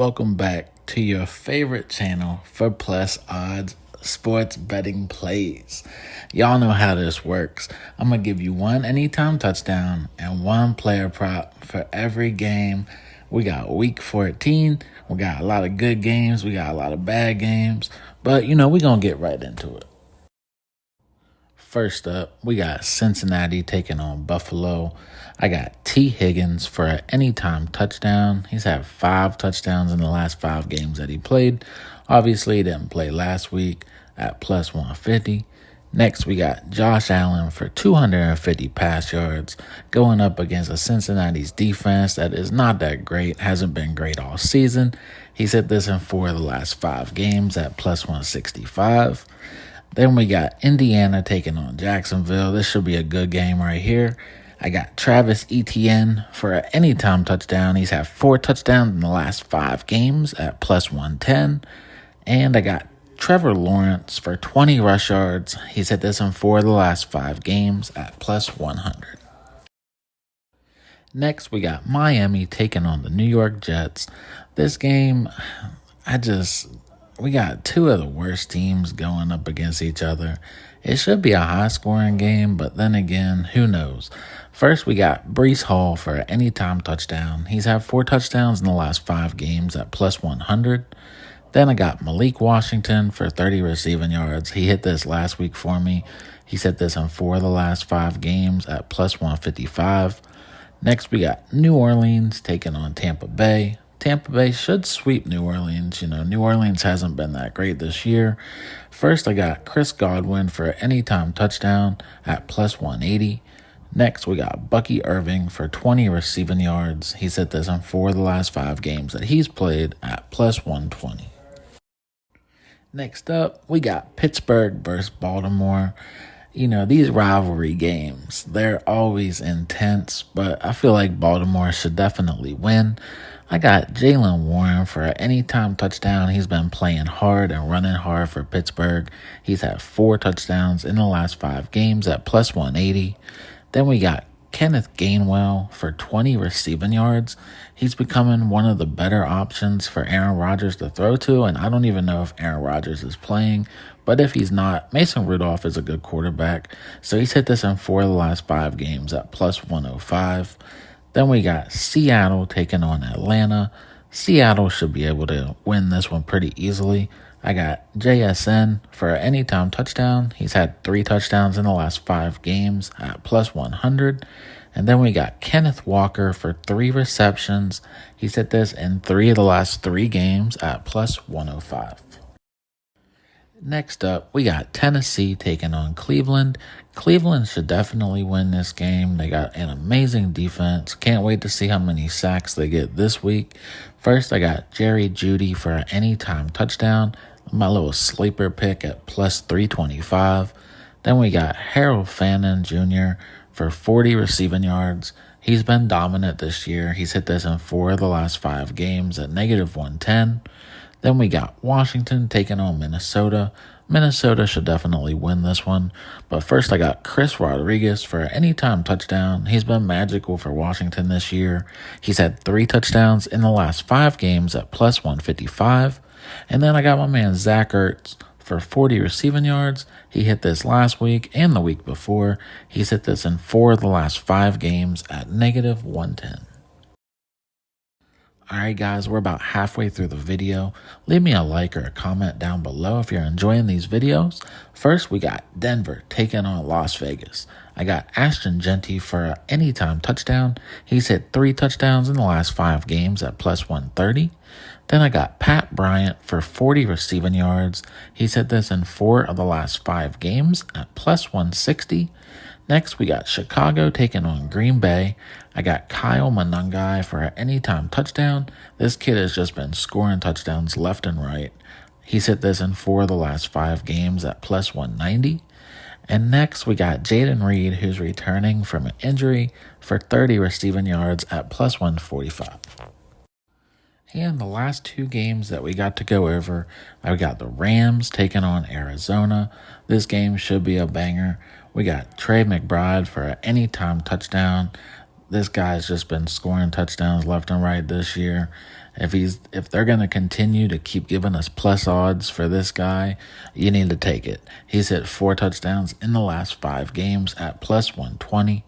welcome back to your favorite channel for plus odds sports betting plays. Y'all know how this works. I'm going to give you one anytime touchdown and one player prop for every game. We got week 14. We got a lot of good games. We got a lot of bad games. But, we're going to get right into it. First up, we got Cincinnati taking on Buffalo. I got T. Higgins for an anytime touchdown. He's had 5 touchdowns in the last 5 games that he played. Obviously, he didn't play last week at plus 150. Next, we got Josh Allen for 250 pass yards going up against a Cincinnati's defense that is not that great, hasn't been great all season. He's hit this in 4 of the last 5 games at plus 165. Then we got Indiana taking on Jacksonville. This should be a good game right here. I got Travis Etienne for an anytime touchdown. He's had 4 touchdowns in the last 5 games at plus 110. And I got Trevor Lawrence for 20 rush yards. He's hit this in 4 of the last 5 games at plus 100. Next, we got Miami taking on the New York Jets. This game, we got 2 of the worst teams going up against each other. It should be a high-scoring game, but then again, who knows? First, we got Breece Hall for an anytime touchdown. He's had 4 touchdowns in the last 5 games at plus 100. Then I got Malik Washington for 30 receiving yards. He hit this last week for me. He's hit this in 4 of the last 5 games at plus 155. Next, we got New Orleans taking on Tampa Bay. Tampa Bay should sweep New Orleans. New Orleans hasn't been that great this year. First, I got Chris Godwin for an anytime touchdown at plus 180. Next, we got Bucky Irving for 20 receiving yards. He's hit this in 4 of the last 5 games that he's played at plus 120. Next up, we got Pittsburgh versus Baltimore. These rivalry games, they're always intense, but I feel like Baltimore should definitely win. I got Jaylen Warren for an anytime touchdown. He's been playing hard and running hard for Pittsburgh. He's had 4 touchdowns in the last 5 games at plus 180. Then we got Kenneth Gainwell for 20 receiving yards. He's becoming one of the better options for Aaron Rodgers to throw to, and I don't even know if Aaron Rodgers is playing. But if he's not, Mason Rudolph is a good quarterback. So he's hit this in 4 of the last 5 games at plus 105. Then we got Seattle taking on Atlanta. Seattle should be able to win this one pretty easily. I got JSN for an anytime touchdown. He's had 3 touchdowns in the last 5 games at plus 100. And then we got Kenneth Walker for 3 receptions. He's hit this in 3 of the last 3 games at plus 105. Next up, we got Tennessee taking on Cleveland. Cleveland should definitely win this game. They got an amazing defense. Can't wait to see how many sacks they get this week. First, I got Jerry Jeudy for an anytime touchdown. My little sleeper pick at plus 325. Then we got Harold Fannin Jr. for 40 receiving yards. He's been dominant this year. He's hit this in 4 of the last 5 games at negative 110. Then we got Washington taking on Minnesota. Minnesota should definitely win this one. But first, I got Chris Rodriguez for an anytime touchdown. He's been magical for Washington this year. He's had 3 touchdowns in the last 5 games at plus 155. And then I got my man Zach Ertz for 40 receiving yards. He hit this last week and the week before. He's hit this in 4 of the last 5 games at negative 110. Alright guys, we're about halfway through the video. Leave me a like or a comment down below if you're enjoying these videos. First, we got Denver taking on Las Vegas. I got Ashton Genty for an anytime touchdown. He's hit 3 touchdowns in the last 5 games at plus 130. Then I got Pat Bryant for 40 receiving yards. He's hit this in 4 of the last 5 games at plus 160. Next, we got Chicago taking on Green Bay. I got Kyle Monangai for an anytime touchdown. This kid has just been scoring touchdowns left and right. He's hit this in 4 of the last 5 games at plus 190. And next, we got Jaden Reed, who's returning from an injury for 30 receiving yards at plus 145. And the last 2 games that we got to go over, I got the Rams taking on Arizona. This game should be a banger. We got Trey McBride for an anytime touchdown. This guy's just been scoring touchdowns left and right this year. If they're going to continue to keep giving us plus odds for this guy, you need to take it. He's hit 4 touchdowns in the last 5 games at plus 120.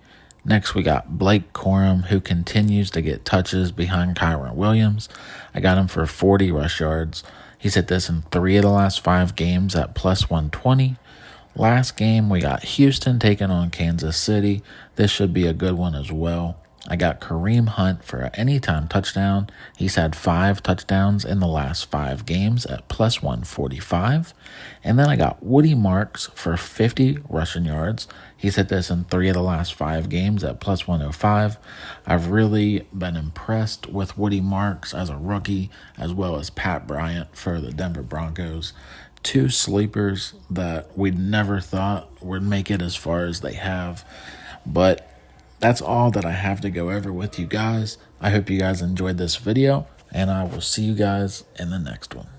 Next, we got Blake Corum, who continues to get touches behind Kyron Williams. I got him for 40 rush yards. He's hit this in 3 of the last 5 games at plus 120. Last game, we got Houston taking on Kansas City. This should be a good one as well. I got Kareem Hunt for an anytime touchdown. He's had 5 touchdowns in the last 5 games at plus 145. And then I got Woody Marks for 50 rushing yards. He's hit this in 3 of the last 5 games at plus 105. I've really been impressed with Woody Marks as a rookie, as well as Pat Bryant for the Denver Broncos. 2 sleepers that we never thought would make it as far as they have. But that's all that I have to go over with you guys. I hope you guys enjoyed this video, and I will see you guys in the next one.